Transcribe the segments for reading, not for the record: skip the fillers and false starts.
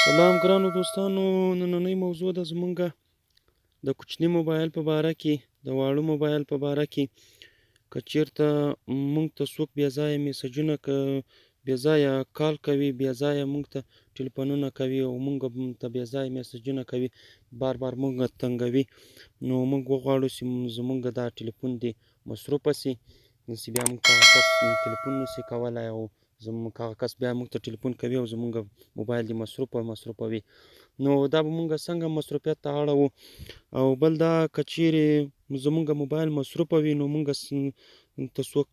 سلام ګرانو دوستانو، نننۍ موضوع ده زمونږه د کوچني موبایل په باره کې، د واړه موبایل په باره کې. که چېرته مونږ ته څوک بې ځایه میسجونه بې ځایه کال کوي، بې ځایه مونږ ته ټلیفونونه کوي او مونږ ته بې ځایه میسجونه کوي، بار بار مونږ تنګوي، نو مونږ وغواړو چې زمونږ دا ټلیفون دې مصروفه سي، چې بیا مونږ ته هغه کس ټلیفون نسي کولی او زموږ هغه کس بیا مونږ ته ټلیفون کوي او زمونږ موبایل دې مصروفه وي. نو دا به مونږ څنګه مصروفیت ته اړوو؟ او بل دا که چیرې زمونږ موبایل مصروفه وي نو مونږ ته څوک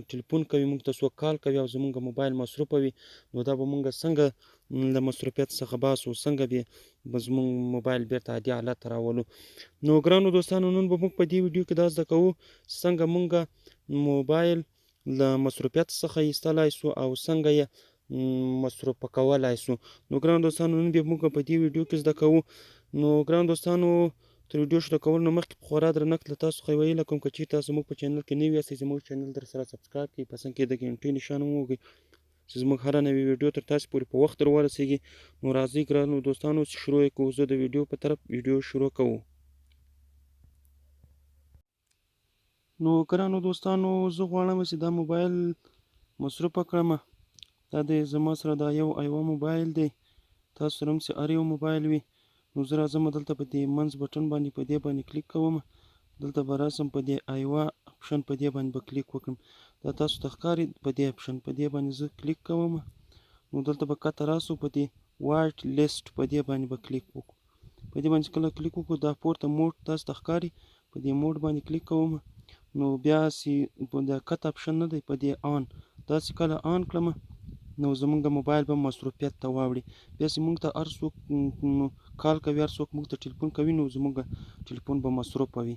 ټلیفون کوي، مونږ ته څوک کال کوي او زمونږ موبایل مصروفه وي، نو دا به مونږ څنګه له مصروفیت څخه باسو، څنګه به زمونږ موبایل بیرته عادي حالت ته راولو. نو ګرانو دوستانو، نن به مونږ په دې ویډیو کې دا زده کوو څنګه مونږ موبایل له مصروفیت څخه ایستلی سو او څنګه یې مصروفه کولی سو. نو ګرانو دوستانو، نن بیا موږ په دې ویډیو کې زده کوو. نو ګرانو دوستانو، تر ویډیو شروع کولو نه مخکې په خورا درنښت له تاسو څخه ویله کوم که چېرې تاسو زموږ په چینل کې نوي یاستئ، زموږ چینل درسره سبسکرایب کړئ، په څنګ کې د ګنټۍ نښان هم ووهئ چې زموږ هره نوې ویډیو تر تاسو پورې په وخت در ورسیږي. نو راځئ ګرانو دوستانو چې شروع یې کوو. زه د ویډیو په طرف ویډیو شروع کوو. نو ګرانو دوستانو، زه غواړم چې دا موبایل مصروفه کړم. دا دی زما سره دا یو ایوا موبایل دی، تاسو سره هم چې هر یو موبایل وي. نو زه راځم دلته په دې منځ بټن باندې په دې باندې کلیک کوم. دلته به راسم په دې ایوا اپشن په دې باندې به کلیک وکړم. دا تاسو ته ښکاري په دې اپشن په دې باندې زه کلیک کوم. نو دلته به کته راسو په دې وایټ لیست په دې باندې به کلیک وکړو. په دې باندې کله کلیک وکړو دا پورته موډ تاسو ته ښکاري، په دې موډ باندې کلیک کوم. نو بیا چې د کت اپشن نه دی په دې آن، داسې کله آن کړم نو زمونږ موبایل به مصروفیت ته واوړي. بیا چې مونږ ته هر څوک کال کوي، هر څوک مونږ ته ټلیفون کوي، نو زمونږ ټلیفون به مصروفه وي.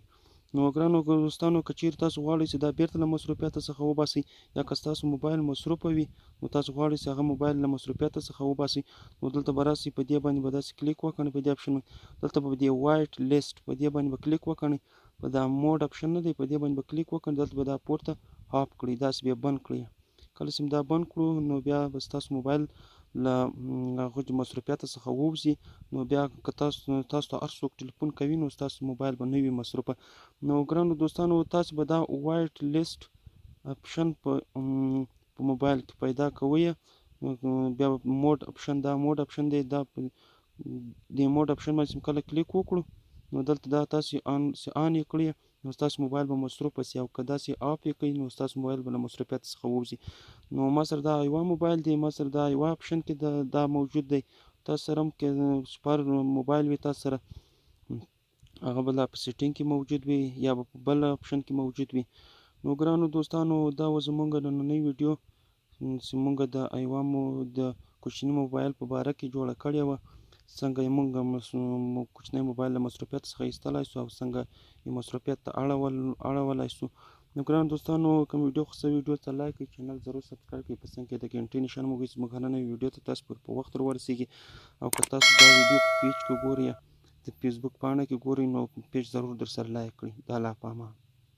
نو ګرانو دوستانو، که چیرې تاسو غواړئ چې دا بیرته له مصروفیت څخه وباسئ، یا که ستاسو موبایل مصروفه وي نو تاسو غواړئ چې هغه موبایل له مصروفیت څخه وباسئ، نو دلته به راسئ په دې باندې به داسې کلیک وکړئ په دې اپشن، دلته به دې وایټ لیست په دې باندې به کلیک وکړئ، په دا موډ اپشن نه دی په دې باندې به کلیک وکړئ، دلته به دا پورته آف کړئ، داسې به بند کړئ. کله چې دا بند کړو نو بیا به ستاسو موبایل له هغه مصروفیت څخه ووځي. نو بیا که تاسو ته هر څوک ټلیفون کوي نو ستاسو موبایل به نه وي مصروفه. نو ګرانو دوستانو، تاسو به دا وایټ لیست اپشن په موبایل کې پیدا کوئ. بیا موډ اپشن، دا موډ اپشن دی، دا د موډ اپشن باندې کله کلیک وکړو نو دلته دا تاسو آن یې کړئ نو ستاسو موبایل به مصروفه سي، او که داسې آف یې کړئ نو ستاسو موبایل به له مصروفیت څخه ووځي. نو ما سره دا ایوا موبایل دی، ما سره دا ایوا اپشن کې دا موجود دی. تاسو سره هم که سپر موبایل وي تاسو سره هغه به په سیټینګ کې موجود وي یا به په بل اپشن کې موجود وي. نو ګرانو دوستانو، دا و زمونږ نننۍ ویډیو چې مونږ د ایوا د کوچني موبایل په باره کې جوړه کړې وه، څنګه یې مونږ کوچنی موبایل له مصروفیت څخه ایستلی سو او څنګه یې مصروفیت ته اړولی سو. نو ګرانو دوستانو، کوم ویډیو خوښه ویډیو ته لایک کړئ، چینل ضرور سبسکرایب کړئ، په څنګ کې د ګنټۍ نښان ووهئ چې زموږ هره نوې ویډیو ته تاسو پورې په وخت در ورسیږي. او که تاسو دا ویډیو په پیج کې ګورئ یا د فیسبوک پاڼه کې ګورئ نو پیج ضرور در سره لایک کړئ. د الله په امان.